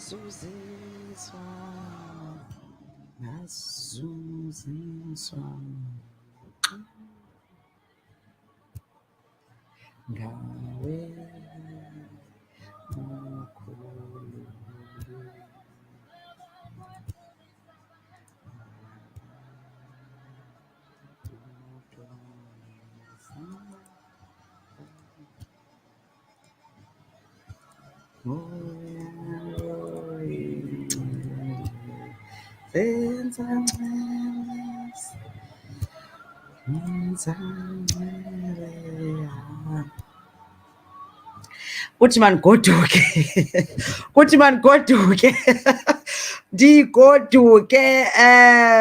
ngazuziswa ngawe mkhulu. Kuthi manigoduke kuthi manigoduke ndigoduke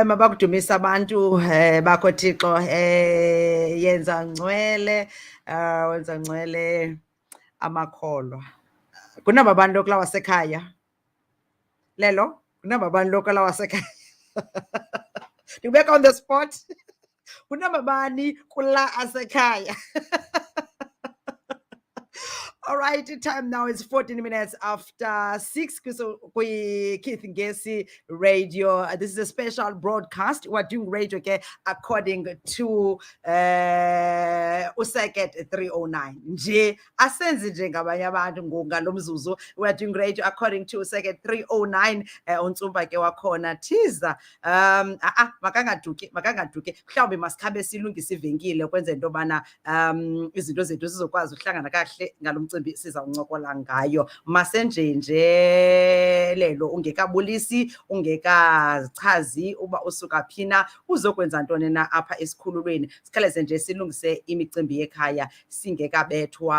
mabakudumisa abantu bakho Thixo yenza ngcwele wenza ngcwele amakholwa. Kunaba bantu lokulawa wasekhaya lelo kunaba bantu lokulawa wasekhaya ndikubeka on the spot. Kunaba bani kula asekhaya. All right, time now is 14 minutes after 6. Keith Ngesi Radio. This is a special broadcast. We're doing radio according to Useket 309. Nje asenzi nje ngabanye abantu ngalo mzuzu. We're doing radio according to Useket 309. Unsumba ke wakhona thiza. Makangaduke. Mhlawumbe masikhabe silungise ivenkile kwenza into bana izinto zethu sizokwazi uhlangana kahle ngalo mcimbi siza uncokola ngayo. Masenje lelo ungekabulisi ungekachazi uba usuka phina uzokwenza ntoni na apha esikhululweni. Sikhaleze nje silungise imicimbi yekhaya singekabethwa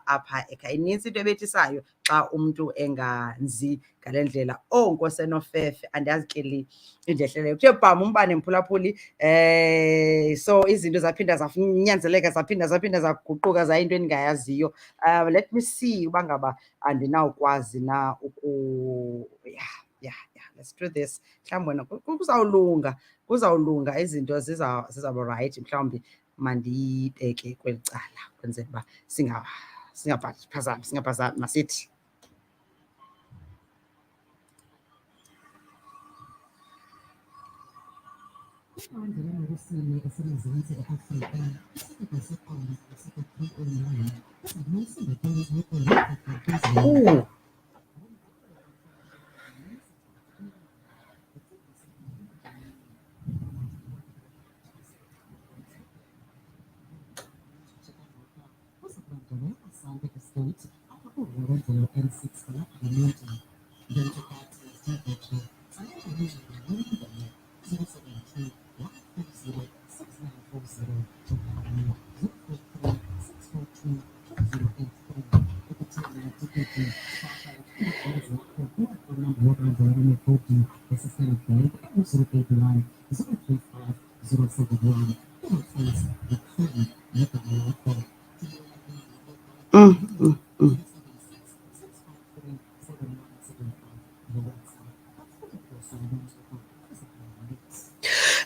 apha ekhaya. Inintsi into ebethisayo xa umuntu enganzi ngalendlela. Nkosenofefe andiyazi ke li indehleleyo kuthe bam umbane mphulaphuli so izinto zaphinda zafunyanzeleka zaphinda zaguquka zayinto endingayaziyo. Let me see uba ngaba andinawukwazi na yeah, let's do this. Mhlawumbi kuzawulunga izinto zizaba right. Mhlawumbi mandiyibeke kweli cala kwenzela uba singaphazami masithi.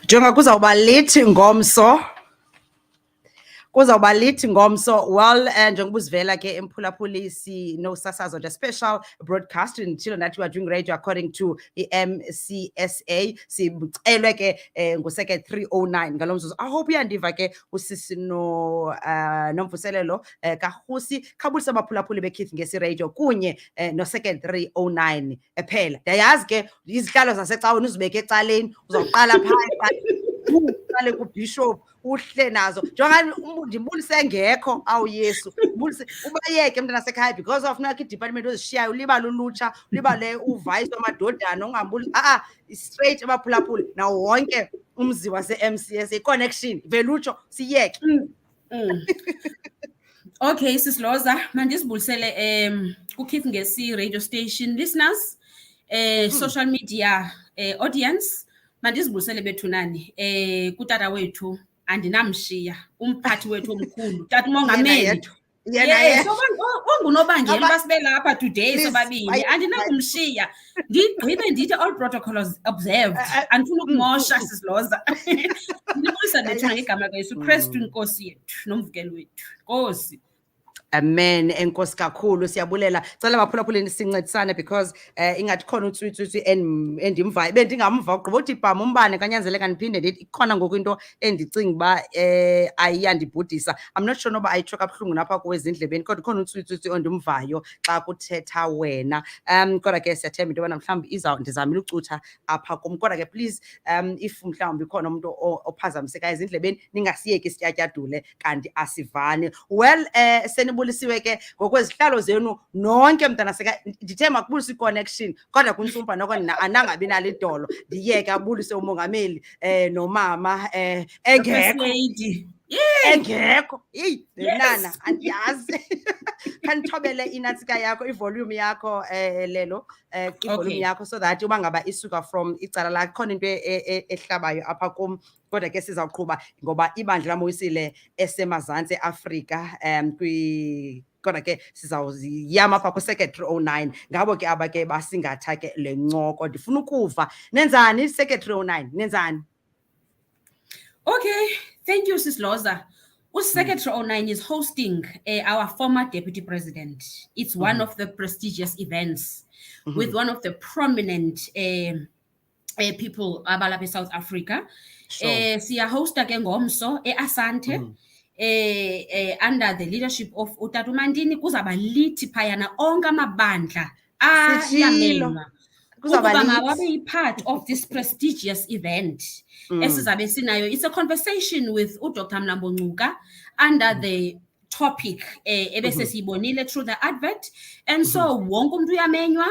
Jonga kuzawuba lithi ngomso. Well, njengoba uzivela ke emphulaphulisi nosasazo the special broadcast ndithilo nathi we are doing radio according to MCSA. Sicelwe ke nguseke 309 ngalo mzuzu. I hope uyandiva ke usisi Nomvuselelo kaRusi khabulisa abaphulaphuli beKeith Ngesi Radio kunye noseke 309 phela. Ndiyayazi ke izihlalo zasecaweni uzibeke ecaleni uzawuqala phakathi uqale kuBishop uhle nazo njengoba ndimbulise ngekho awuyesu mbulise ubayeke mntana sekhaya because of nakho idepartment ozishiyayo ulibala ulutsha ulibale uvice wamadodana ungambuli straight abaphulaphuli nawo wonke umzi wase-MCS connection velutsho siyeke. Okay sisiloza mandisibulisele kuKeith Ngesi radio station listeners social media audience mandisibulisele bethunani kutata wethu andinamshiya umphathi wethu omkhulu tata umongameli yena ongunobangela basibe lapha today sobabini andinakumshiya ndigqibe ndithi all protocols observed andifuna ukumosha sisiloza ndibulisa bethuna ngegama kaYesu Kristu inkosi yethu nomvukelo wethu. Nkosi Amen. Enkosi kakhulu siyabulela. Cela baphulaphuleni sincedisane because ingathi khona utswitswi endimvayo bendingamva ugqiba uthi bham umbane kanyanzeleka ndiphinde ndithi ikhona ngoku into endicinga uba ayiyandibhudisa. I'm not sure noba ayitsho kabuhlungu napha kuwe ezindlebeni kodwa khona utswitswi ondimvayo xa kuthetha wena. Kodwa ke siyathemba into yobana mhlawumbi ndizamile ucutha apha kum. Kodwa ke please if mhlawumbi khona umuntu ophazamisekayo ezindlebeni ningasiyeki isityatyadule kanti asivani. Well senibulisiwe ke ngokwezihlalo zenu nonke mntana seka ndithe makubulise i-connection kodwa kunsumpa noko anangabi nalo idolo ndiyeke abulise umongameli nomama engekho nana andiyazi khanithobele inatsika yakho ivolume yakho lelo ivolume yakho so that uba ngaba isuka from icala lakho khona into ehlabayo apha kum kodwa ke sizawuqhuba ngoba ibandla laMoyisile esemazantsi Afrika kodwa ke sizawuziyama apha ku-Secretary 09 ngabo ke aba ke basingatha ke le ncoko ndifuna ukuva nenzani Secretary 09 nenzani. Okay, thank you, Sis Loza. Secretary 09 is hosting our former deputy president. It's one of the prestigious events with one of the prominent people abalapha South Africa. Siya hosta ke ngomso Asante under the leadership of Utatu Mandini kuzaba lithi phayana onke amabandla ayamenywa ukuba mababe part of this prestigious event. Esizabe sinayo, it's a conversation with Dr. Mlambo Ngcuka under the topic ebese siyibonile through the advert, and so wonke umuntu uyamenywa.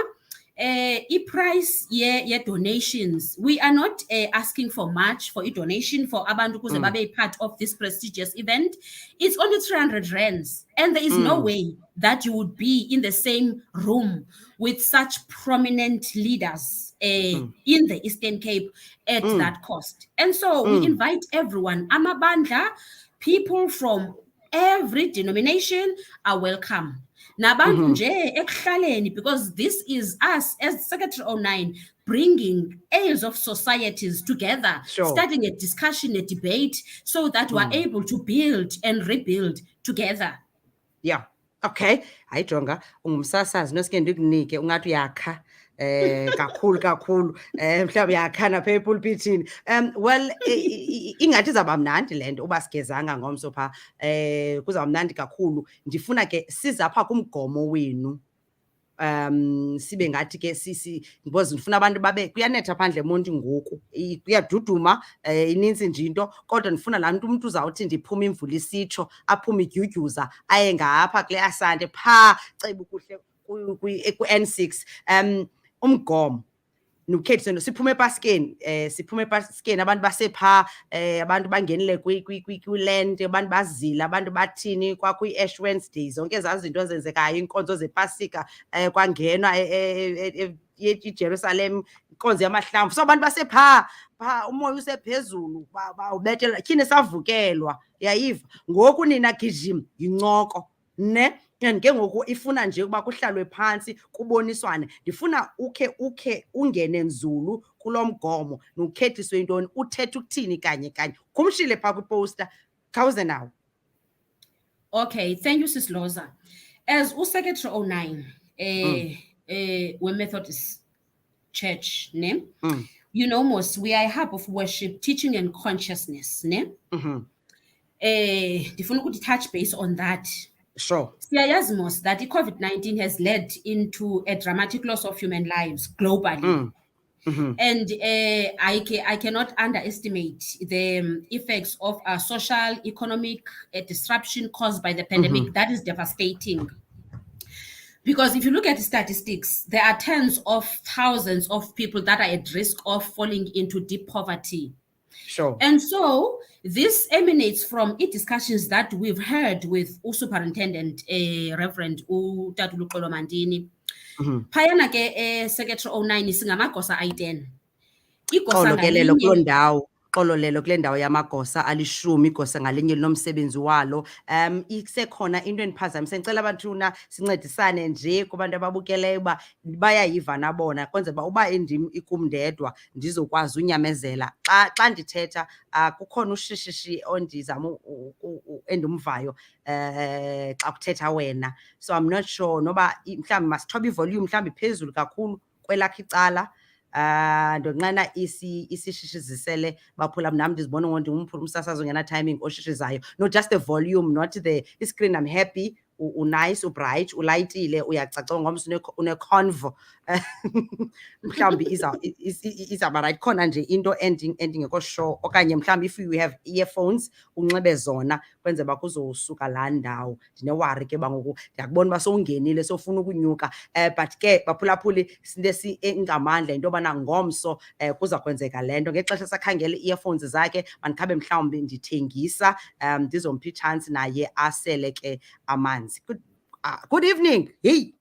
I-price ye donations, we are not asking for much for a donation for abantu kuze babe part of this prestigious event. It's only 300 rands, and there is no way that you would be in the same room with such prominent leaders in the Eastern Cape at that cost. And so we invite everyone, amabandla, people from every denomination are welcome. Nabantu nje ekuhlaleni, because this is us as Secretary 09 bringing airs of societies together, starting a discussion, a debate, so that we're able to build and rebuild together. Yeah. Okay. Hayi jonga ungumsasazi nosike ndikunike ungathi uyakha kakhulu mhlawumbe yakhana pha epulpitini. Well ingathi izawuba mnandi le nto uba sigezanga ngomso pha kuzawuba mnandi kakhulu. Ndifuna ke siza pha kumgomo wenu sibe ngathi ke because ndifuna abantu babe kuyanetha phandle emonti ngoku kuyaduduma ininzi nje into kodwa ndifuna laa umuntu uzawuthi ndiphuma imvula isitsho aphume idyudyuza aye ngapha kule Asante phaa ceba kuhle ku-N6 umgomo nokhethiso siphume epaskeni abantu basepha abantu bangenile kwi-land abantu bazile abantu bathini kwakwi-Ash Wednesday zonke ezaa zinto ezenzekayo iinkonzo zepasika kwangenwa eJerusalem inkonzo yamahlamvu so abantu basepha umoya usephezulu bawubethela tyhini savukelwa yayiva ngoku nina gijim yincoko ne and ke ngoku ifuna nje ukuba kuhlalwe phansi kuboniswane. Ndifuna ukhe ungene nzulu kulo mgomo nokhethiswe intoni uthethe ukuthini kanye kumshile phaa kwiposter khawuze nawo. Okay, thank you, Sis Loza. As Secretary 09 we Methodist Church ne you know most we are a hub of worship, teaching and consciousness ne ndifuna ukuthi touch base on that. Sure. Siyayazi most that COVID-19 has led into a dramatic loss of human lives globally. And I cannot underestimate the effects of a social, economic disruption caused by the pandemic that is devastating. Because if you look at the statistics, there are tens of thousands of people that are at risk of falling into deep poverty. Sure. And so this emanates from discussions that we've heard with Superintendent Reverend Utatu Mandini. Phayana ke Secretary 09 singamagosa ayi-10. Igosa ngalinye xololelo kule ndawo yamagosa alishumi, igosa ngalinye linomsebenzi walo. Isekhona into endiphazamisa, ndicela abanthuna sincedisane nje kubantu ababukeleyo uba bayayiva nabona, kwenzela uba uba indim ikum ndedwa ndizokwazi unyamezela. Xa ndithetha kukhona ushishishi ondizama endimvayo xa kuthetha wena. So I'm not sure noba mhlawumbi masithobe ivolume mhlawumbi iphezulu kakhulu kwelakho icala. Ndonqena isishishizisele baphula nam ndizibona ngomphula umsasazo ngena-timing oshishizayo, not just the volume, not the screen. I'm happy, unice, ubright, ulayitile, uyacaca ngomso uneconvo. Mhlawumbi izawuba right. Khona nje into endingekho sure, okanye mhlawumbi if you have earphones unxibe zona kwenzela uba kuzosuka laa ndawo. Ndinewari ke bangoku, ndiyakubona uba sowungenile sowufuna ukunyuka. But ke baphulaphuli sinto engamandla into yobana ngomso kuza kwenzeka le nto. Ngexesha sakhangela ii-earphones zakhe mandikhabe mhlawumbi ndithengisa, ndizompha itshansi naye asele ke amanzi. Good evening. Hey.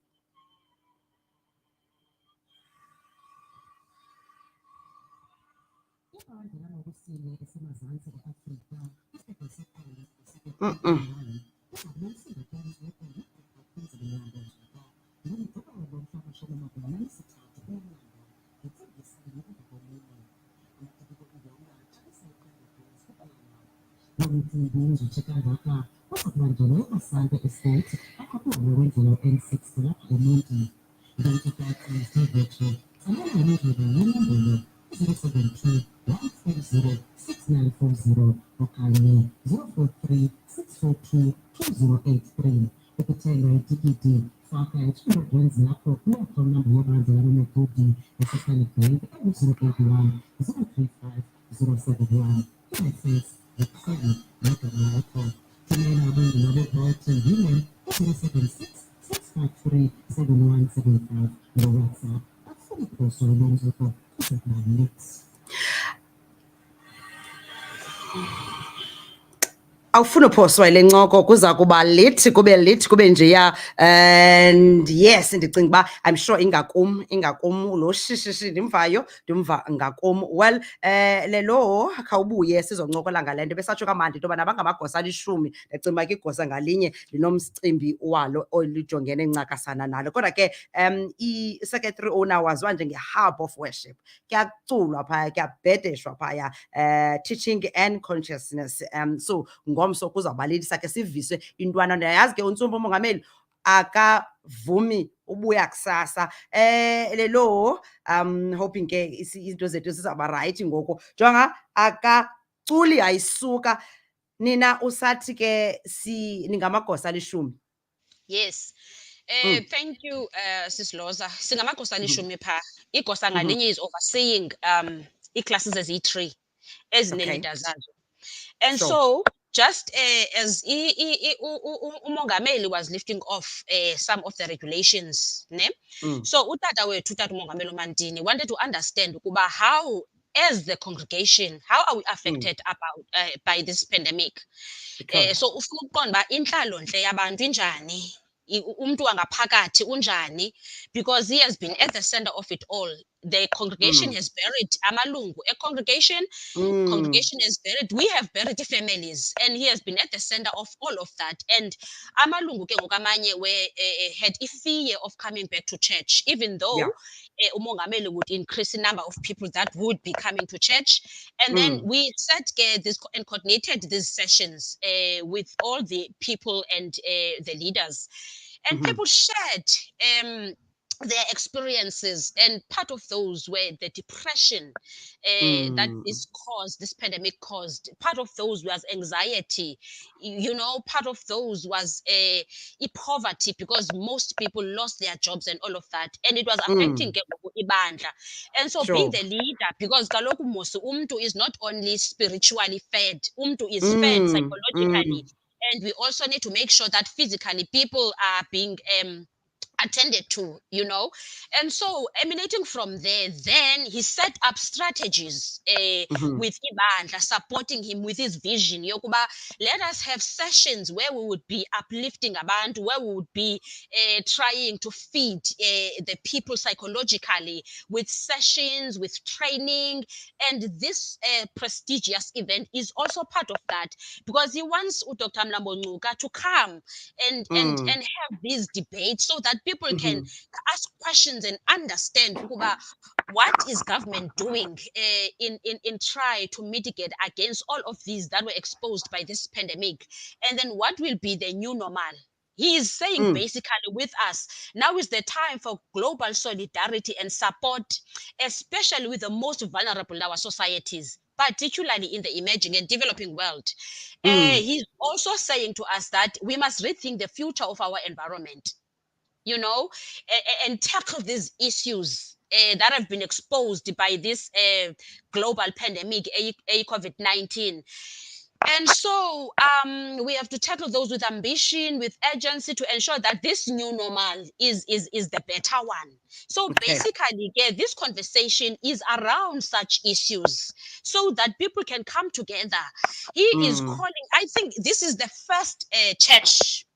Awufuna uphoswa ile ncoko, kuza kuba lithi kube njeya. And yes, ndicinga uba I'm sure ingakum lo shishishi ndimva ngakum. Well, lelo khawubuye sizoncokola ngale nto besatsho kamandi into yobana bangamagosa alishumi. Ndicinga uba ke igosa ngalinye linomcimbi walo olijongene ncakasana nalo. Kodwa ke i-secretary owner waziwa njenge-hub of worship. Kuyaculwa phaya, kuyabhedeshwa phaya, teaching and consciousness. So ngomso kuzawubalisa ke siviswe intwana. Ndiyayazi ke uNtsumbu umongameli akavumi ubuya kusasa. Lelo hoping ke izinto zethu zizawuba right ngoku. Jonga akaculi ayisuka. Nina usathi ke ningamagosa alishumi. Yes. Thank you, Sisloza. Singamagosa alishumi pha. Igosa ngalinye is overseeing ii-classes eziyi-3 ezine-leaders zazo. And Sure. so just as umongameli was lifting off some of the regulations, ne? So utata wethu, utata umongameli uMantini, wanted to understand ukuba how, as the congregation, how are we affected by this pandemic? So ufuna ukuqonda uba intlalontle yabantu injani, umntu wangaphakathi unjani, because he has been at the center of it all. The congregation has buried amalungu. A congregation has buried, we have buried families, and he has been at the center of all of that. And amalungu ke ngokamanye had a fear of coming back to church, even though umongameli would increase the number of people that would be coming to church. And then we set this and coordinated these sessions with all the people and the leaders, and people shared their experiences, and part of those were the depression that this pandemic caused. Part of those was anxiety, part of those was poverty, because most people lost their jobs and all of that, and it was affecting ibandla. And so being the leader, because kaloku mos umntu is not only spiritually fed, umntu is fed psychologically, and we also need to make sure that physically people are being attended to, and so emanating from there, then he set up strategies with ibandla supporting him with his vision yokuba let us have sessions where we would be uplifting abantu, where we would be trying to feed the people psychologically with sessions, with training, and this prestigious event is also part of that, because he wants Dr. Mlambo Ngcuka to come and have these debates so that people can ask questions and understand ukuba what is government doing in try to mitigate against all of these that were exposed by this pandemic, and then what will be the new normal. He is saying basically with us, now is the time for global solidarity and support, especially with the most vulnerable in our societies, particularly in the emerging and developing world. He's also saying to us that we must rethink the future of our environment, and tackle these issues that have been exposed by this global pandemic, COVID-19. And so we have to tackle those with ambition, with urgency, to ensure that this new normal is the better one. So basically, this conversation is around such issues so that people can come together. He is calling, I think this is the first church,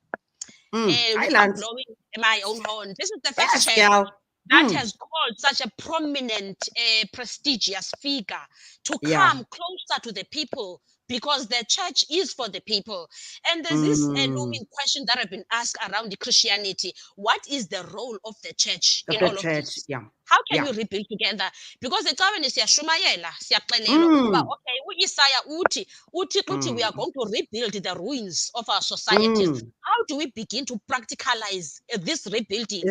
without blowing my own horn, this is the first church that has called such a prominent, prestigious figure to come closer to the people, because the church is for the people. And there's this looming question that have been asked around the Christianity. What is the role of the church in all of this? How can we rebuild together? Because the government siyashumayela, siyaxelelwa ukuba okay, uIsaiah uthi we are going to rebuild the ruins of our societies. How do we begin to practicalize this rebuilding?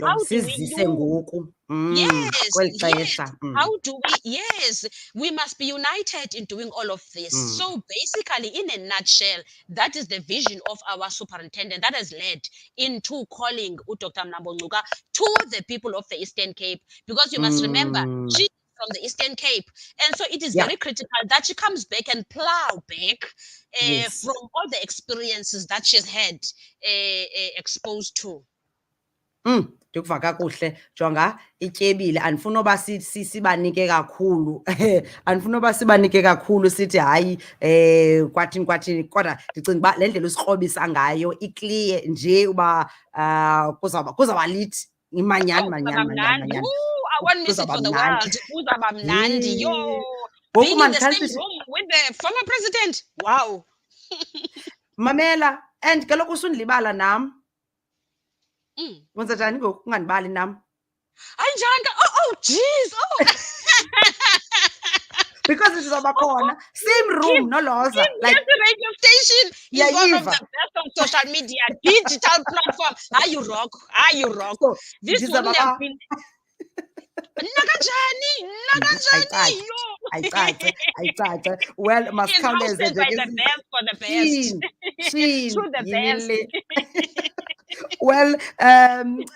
How do we how do we we must be united in doing all of this. So basically, in a nutshell, that is the vision of our superintendent that has led into calling Dr. Mlambo Ngcuka to the people of the Eastern Cape, because you must remember she is from the Eastern Cape, and so it is very critical that she comes back and plow back from all the experiences that she's had exposed to. Ndikuva kakuhle, jonga ityebile, andifuna uba sibanike kakhulu andifuna uba sibanike kakhulu sithi hayi kwathini, kodwa ndicinga uba le ndlela usikrobisa ngayo ikliye nje uba kuzawuba lithi imanyani. I want message for the world. Kuzawuba mnandi. Yo, being in the same room with the former president. Wow. Mamela, and kaloku usundilibala nam. Wenza njani ngoku ungandibali nam? Anjani? Oh jeez. Oh. Because it is abakhona, same room, no loza. Like the radio station is one of the best on social media, digital platform. You rock. So, this wouldn't have been. Nakanjani. Ayithathe. Well, masikhawuleze nje the best for the best. To the best. Well,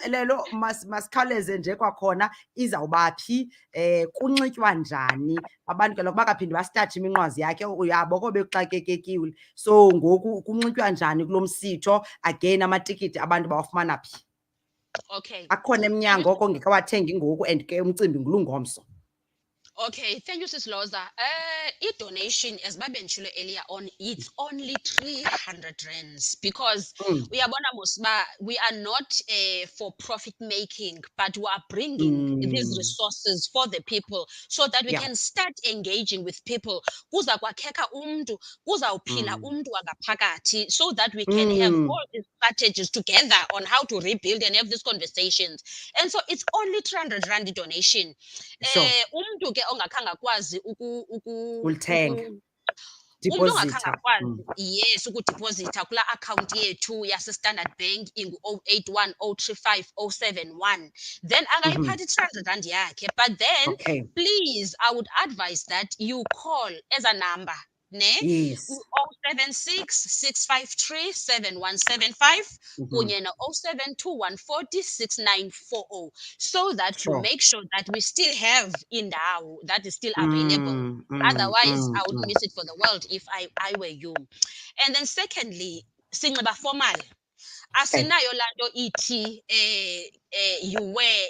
lelo masikhawuleze nje kwakhona izawubaphi, kunxitywa njani abantu, kaloku bakaphinde basithathe iminqwazi yakhe, uyabo kobe kuxakekekile. So ngoku kunxitywa njani kulo msitho, again amatikiti abantu bawafumana phi? Okay. Akhona emnyango oko ngekawathengi ngoku, and ke umcimbi ngulungomso. Okay, thank you, Sis Loza. I-donation, as Babe mentioned earlier on, it's only 300 rands, because we are not for profit making, but we are bringing these resources for the people so that we can start engaging with people. Kuza kwakheka umntu, kuzawuphila umntu wangaphakathi, so that we can have all these strategies together on how to rebuild and have these conversations. And so it's only 300 rand donation. Umntu ke ongakhanga kwazi ulithenga deposit yes ukudeposita kula account yethu yase Standard Bank ingu 0810350771, then angayiphathi 300 rand yakhe. But then please, I would advise that you call as a number, yes, 076 653 7175 kunye no 072 6940, so that to make sure that we still have indawo that is still available. Otherwise I would miss it for the world if I were you. And then secondly, sinxiba formal. Asinayo lando iti you wear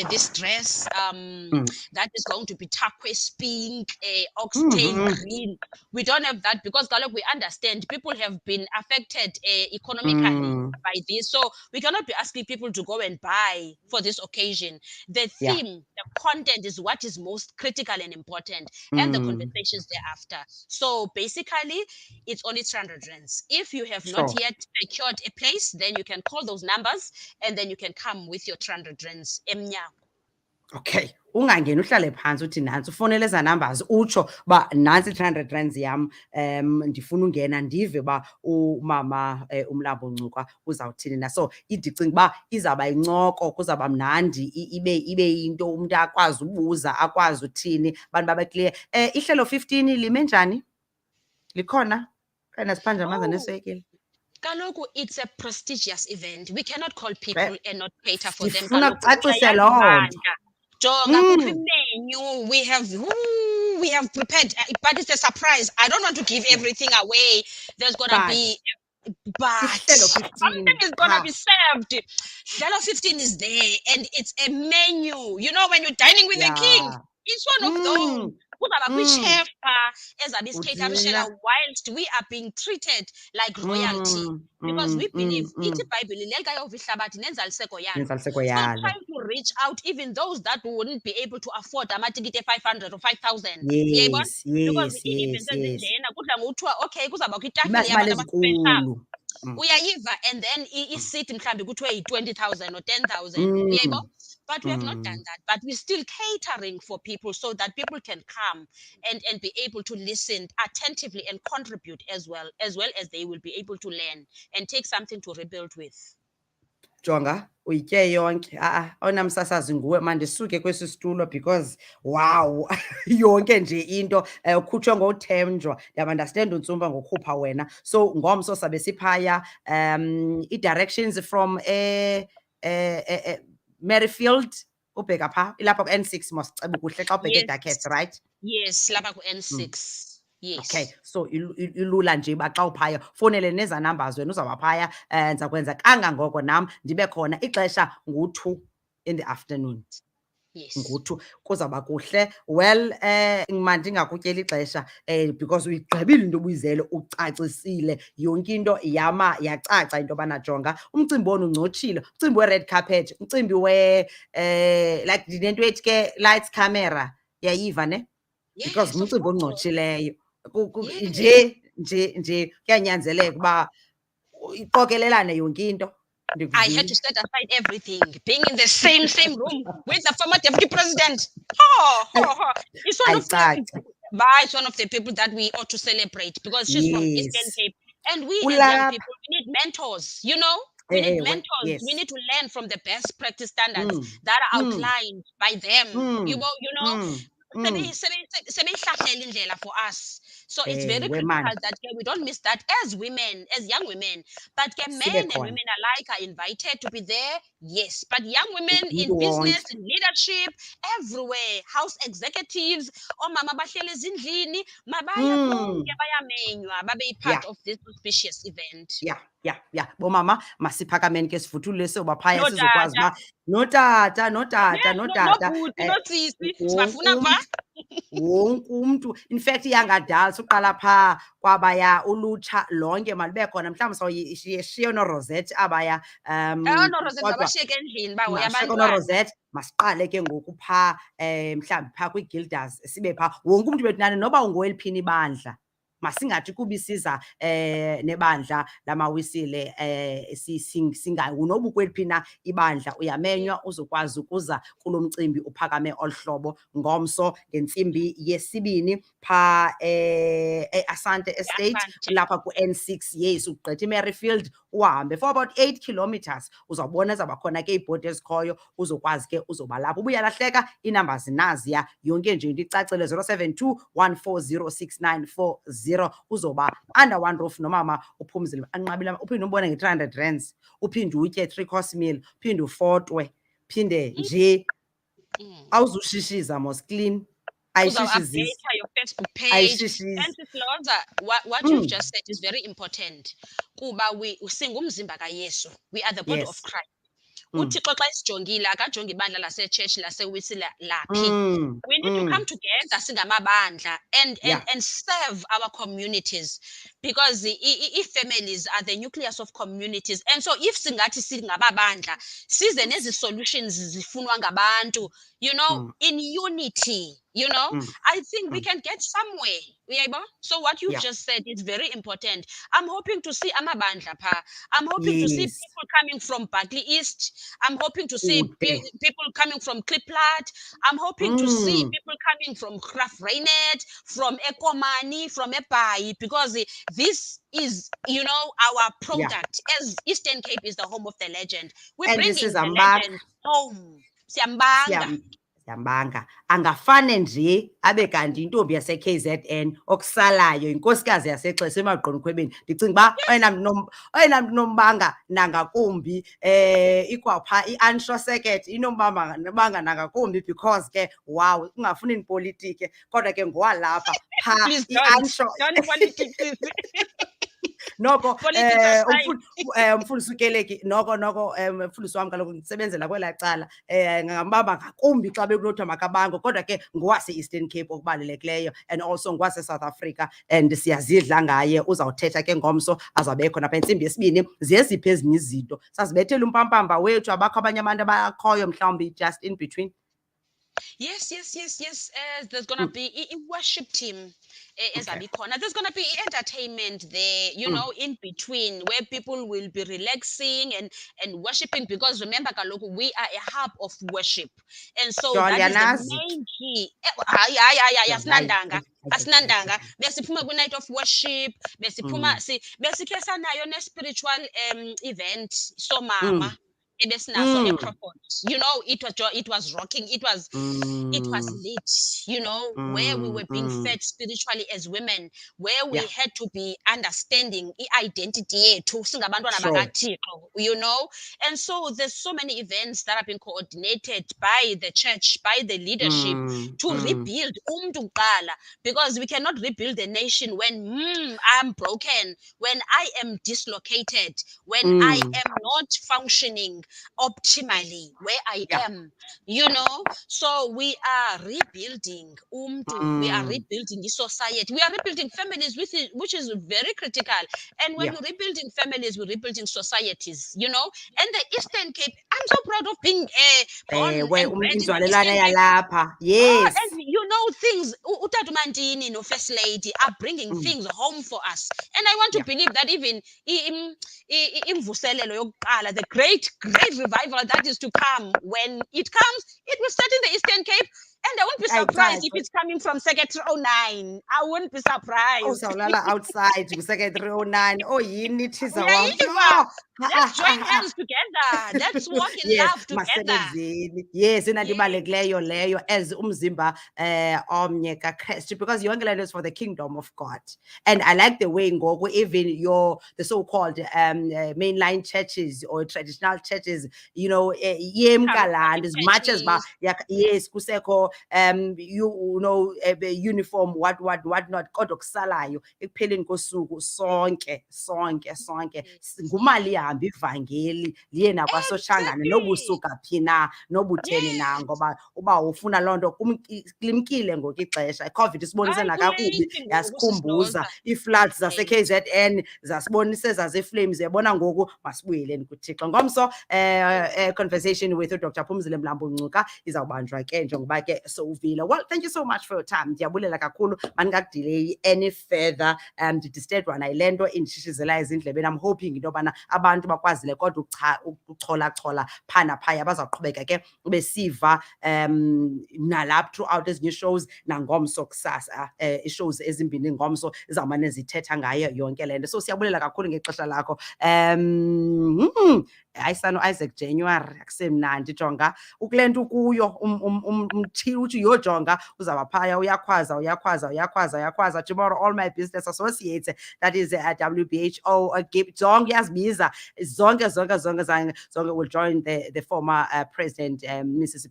this dress that is going to be turquoise pink, oxtail green. We don't have that because we understand people have been affected economically by this. So we cannot be asking people to go and buy for this occasion. The theme, the content is what is most critical and important, and the conversations thereafter. So basically, it's only 300 rands. If you have not yet secured a place, then you can call those numbers and then you can come with your 300 rands emnyango. Okay, ungangeni uhlale phansi uthi nansi ufonele eza numbers utsho ba nansi 300 rands yam ndifuna ungena ndive ba umama uMlambo Ngcuka uzawuthini na. So idicinga ba izaba incoko kuzaba mnandi ibe into umuntu akwazi ubuza akwazi uthini abantu babe clear. Ihlelo 15 lime njani? Likhona? Kana siphanje amaza nesekile. Kaloku, it's a prestigious event. We cannot call people and not cater for them. Ndifuna kucacise loo nto. Jonga kuphi menu we have prepared, but it's a surprise. I don't want to give everything away. There's gonna be, but something is gonna be served. Hlelo 15 is there, and it's a menu. You know, when you're dining with the king, it's one of those. Chef whilst we are being treated like royalty, because we believe so trying to reach out even those that wouldn't be able to afford a ticket 500 or 5,000. Yes, because uyayiva and then isithi mhlambi kuthiwe yi-20,000 or 10,000 but we have not done that, but we're still catering for people so that people can come and be able to listen attentively and contribute as well as they will be able to learn and take something to rebuild with. Jonga uyitye yonke awona msasazi nguwe mandisuke kwesi situlo because wow yonke nje into ukhutshwe ngothenjwa ndiyaunderstand uNtsumba ngokukhupha wena. So ngomso sabe siphaya i-directions from Merrifield ubheka pha ilapha ku-N6 mosiceba kuhle xa ubheke Duckett, right? Yes, lapha ku-N6. Yes. Okay, so ilula nje ba xa uphaya fonele neza numbers wena uzawuba phaya ndiza kwenza kangangoko nam ndibe khona. Ixesha ngu-2 in the afternoon. Yes. Ngu-2 kuzawuba kuhle. Well, mandingakutyeli ixesha because uyigqibile into obuyizele ucacisile yonke into yacaca into yobana Jonga umcimbi wona uncotshile, umcimbi we-red carpet, umcimbi like ndinento ethi ke lights camera yayiva ne because ngumcimbi oncotshileyo nje kuyanyanzeleka uba iqokelelane yonke into. I had to set aside everything, being in the same room with the former deputy president. It's one of the people that we ought to celebrate because she's from Eastern Cape, and we as young people, we need mentors, you know. We need mentors. Yes. We need to learn from the best practice standards that are outlined by them. You know. For us, so it's very critical that we don't miss that as women, as young women. But men and women alike are invited to be there. Yes, but young women in business, in leadership, everywhere, house executives, mama bahleli ezindlini, mabaya konke bayamenywa babe part of this auspicious event. Yeah. Bomama masiphakameni ke sivuthulule sobaphaya sizokwazi ba notata wonke umuntu. In fact iyangadala suqala pha kwabaya ulutsha lonke malube khona mhlawumbe sawuyishiye no Rosette abaya no Rosette mabashiyeke endlini bawo yabantwana no Rosette masiqale ke ngoku pha mhlawumbe pha kwi-Guilders sibe pha wonke umuntu bethu nani noba ungoweliphini ibandla masingathi kuba isiza nebandla lamawisile noba ukweliphi na ibandla uyamenywa uzokwazi ukuza kulo mcimbi uphakame olhlobo ngomso ngentsimbi yesibini pha Asante Estate lapha ku-N6. Yes, ugqitha iMerrifield uhambe for about 8 kilometers uzawubona zaba khona ke iibhodi ezikhoyo uzokwazi ke uzoba lapho. Ubuyalahleka inumbers naziya yonke nje into icacile 072 1406940 uzoba under one roof nomama uphumzile anqabile uphinde umbone nge-300 rands uphinde utye 3-course meal uphinde ufotwe phinde nje awuzushishiza mos clean update your Facebook page. And what you've just said is very important. Kuba singumzimba kaYesu. We are the body of Christ. uThixo xa isijongile akajongi ibandla lasetshetshi lasewisi laphi. We need to come together singamabandla and serve our communities, because families are the nucleus of communities. And so if singathi singababandla size nezi solutions zifunwa ngabantu, you know, in unity, you know, I think we can get somewhere. So what you've just said is very important. I'm hoping to see amabandla pha. I'm hoping to see people coming from Barkley East. I'm hoping to see people coming from Kliplat. I'm hoping to see people coming from Graaff-Reinet, from Ekomani, from Epai, because this is, you know, our product. As Eastern Cape is the home of the legend. We're bringing the legend home. Siyambanga angafane nje abe kanti intombi yase KZN okusalayo inkosikazi yasexesha emagqonkhwebeni. Ndicinga ba oyena nombanga nangakumbi ikwapha iAnsho Circuit inombamba nangakumbi, because ke wow ungafuni ipolitike kodwa ke ngowalapha pha iAnsho noko umfundisi ukeleki noko umfundisi wami kaloku ndisebenzela kwela cala ngambamba ngakumbi xa bekunothiwa makabango, kodwa ke ngowase-Eastern Cape okubalulekileyo, and also ngowase-South Africa, and siyazidla ngaye. Uzawuthetha ke ngomso azawube khona pha intsimbi yesibini. Ziyeziphi ezinye izinto sazibethela umpampamba wethu? Abakho abanye abantu abakhoyo mhlawumbi just in between? Yes. There's gonna be a worship team. There's gonna be entertainment there, you know, in between, where people will be relaxing and worshiping, because remember kaloku we are a hub of worship, and so that is the main key. Asinandanga besiphuma kwi-night of worship, besiphuma besikhe sanayo ne-spiritual event somama ebesinaso eCrawford. You know, it was rocking, it was lit, you know, where we were being fed spiritually as women, where we had to be understanding identity yethu singabantwana bakaThixo, you know. And so there's so many events that have been coordinated by the church, by the leadership, to rebuild umntu kuqala, because we cannot rebuild the nation when I'm broken, when I am dislocated, when I am not functioning optimally where I am, you know. So we are rebuilding umntu, we are rebuilding the society, we are rebuilding families, which is very critical. And when we're rebuilding families, we're rebuilding societies, you know. And the Eastern Cape, I'm so proud of being born and bred in the Eastern Cape. Yes. And you know, things uTata Mantini, no First Lady, are bringing things home for us. And I want to believe that even Nomvuselelo yokuqala, the great revival that is to come, when it comes, it will start in the Eastern Cape. And I won't be surprised if it's coming from Secretary 09. I wouldn't be surprised. Oh, sawulala outside Secretary 09. Oh, yini thiza wam. Let's join hands together. Let's walk in love together. Yes, inandibalulekileyo leyo as umzimba omnye kaKristu, because yonke le nto is for the kingdom of God. And I like the way ngoku even the so-called mainline churches or traditional churches, you know, yemkaland as much as yes kusekho you know uniform what not, kodwa kusalayo ekupheleni kosuku sonke ngumali hamba ivangeli liye nakwasoshangane nobusuka phina nobutheni na, ngoba uba ufuna loo nto kulimkile ngoku ixesha. iCovid isibonise nakakubi, yasikhumbuza iifloods zase-KZN, zasibonise zazeflames, yabona ngoku masibuyeleni kuThixo. Ngomso conversation with uDr. Phumzile Mlambo Ngcuka izawubanjwa ke njengoba ke sowuvile. Well, thank you so much for your time. Ndiyabulela kakhulu, mandingakudelay any further. Ndidistedwa nayile nto indishishizela ezindlebeni. I'm hoping into yobana abantu bakwazile kodwa uchola phana phaya bazawuqhubeka ke besiva nalapha throughout ezinye shows nangomso kusasa shows ezimbini ngomso izawumane zithetha ngayo yonke le nto. So siyabulela kakhulu ngexesha lakho. Ayisano Isaac January akusemnandi jonga ukule nto kuyo umthi uthi uyojonga uzaba phaya uyakhwaza tomorrow. All my business associates, that is WHO zonke yazibiza zonke will join the former president Mrs.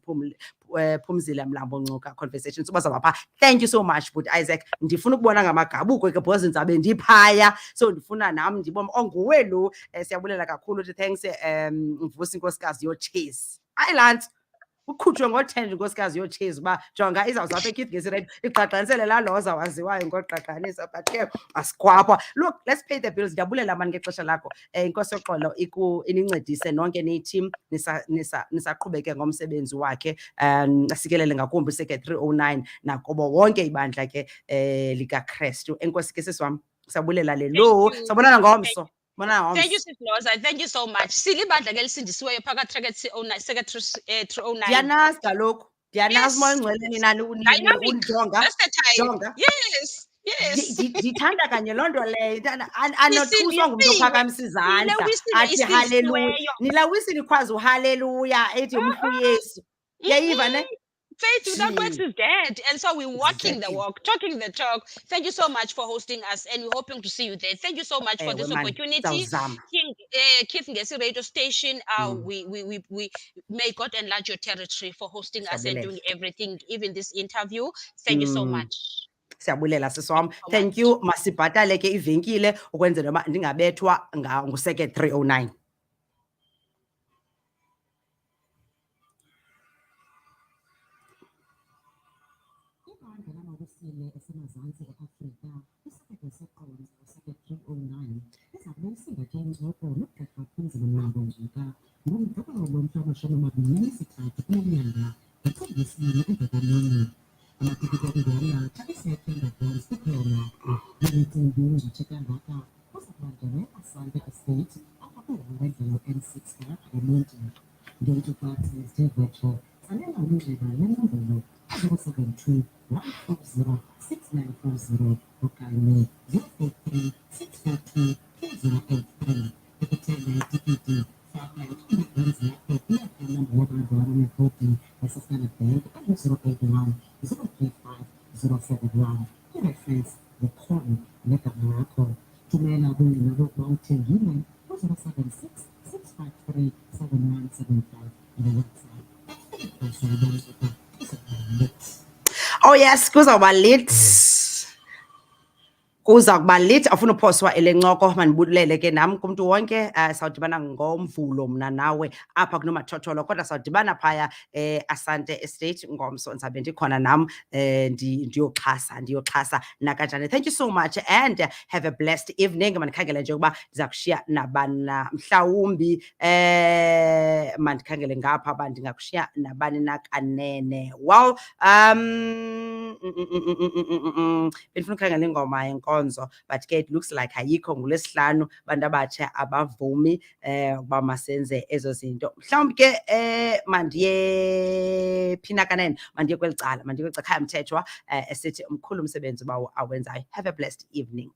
Phumzile Mlambo Ngcuka conversation suba zabapha. Thank you so much but Isaac, ndifuna ukubona ngamagabuko ke because ndzabe ndiphaya, so ndifuna nami ndibone onguwe lo. Siyabulela kakhulu uthi thanks Mvusi Nkosikazi your chase. Islands ukhutshwe ngo-10 nkosikazi yochase uba jonga izawuzapha eKids Gesi Radio igqagqanisele laa loza waziwayo ngogqagqanisa but ke asikwapha. Look, let's pay the bills. Ndiyabulela mani ngexesha lakho. Inkosi yoxolo inincedise nonke niyi-team nisaqhubeke ngomsebenzi wakhe. Asikelele ngakumbi seke 309 nakubo wonke ibandla ke likaKrestu. Enkosi ke sisi wam, siyabulela lelo. Sabonana ngomso. Thank you, Sis Loza. Thank you so much. Silibandla ke lisindisiweyo phakathi tracket 309. Ndiyanazi kaloku. Ndiyanazi moya engcweleni nani unjonga. Jonga. Yes. Ndithanda kanye loo nto leyo. Anothuswa ngumntu ophakamisa izandla athi haleluya. Nilawisile ikwazi uhaleluya ethi umhlu Yesu. Yayiva ne? Faith without works is dead. And so we're walking the walk, talking the talk. Thank you so much for hosting us, and we're hoping to see you there. Thank you so much for this opportunity. Kids Gesi Radio Station, we may God enlarge your territory for hosting us and doing everything, even this interview. Thank you so much. Siyabulela sisi wam. Thank you. Masibhatale ke ivenkile ukwenzela uba ndingabethwa nguseke 309. esemazantsi e-Afrika isithethe seqonga seke 309 ezabuyisile ke ingxoxo nogqirha Phumzile Mlambo Ngcuka ngomgqibelo wama-23 kunyanga ngethombisini emvekalweni amatikitikwala xa isiyathenga bonds kuphela nemicimbi nje kangaka kuzakulandelwa eAsante Estate apha kwiholo N6 kalapha eMonti ngeNcuka zithe vetshe tsalela indlela nenombolo 072 140 6940 okanye 043 642 2083 ukuthenga itikiti faka iimbonzi yakho kuyakanamba wabantu abanekhodi yaseStandard Bank engu-081 035 071 ireference yekhona negama lakho thumela ubungqina bokuba uthengile ku-076 653 7175 ngewhatsapp. Oh yes, kuzawuba lit. Kuzakuba lit. Afuna uphoswa ele ncoko mandibulele ke nam kumntu wonke. Sawudibana ngoMvulo mna nawe apha kunomathotholo kodwa sawudibana phaya Asante Estate ngomso ndizabe ndikhona nam ndiyoxhasa nakanjani. Thank you so much and have a blessed evening. Mandikhangele nje ukuba ndiza kushiya nabani na mhlawumbi mandikhangele ngapha uba ndingakushiya nabani na kanene. Well bendifuna ukhangela ingoma yenkonzo but ke it looks like ayikho ngolwesihlanu bantu abatsha abavumi uba masenze ezo zinto. Mhlawumbi ke mandiye phina kanene mandiye kweli cala mandiye kweli cala Mthethwa esithi umkhulu umsebenzi bawo awenzayo. Have a blessed evening.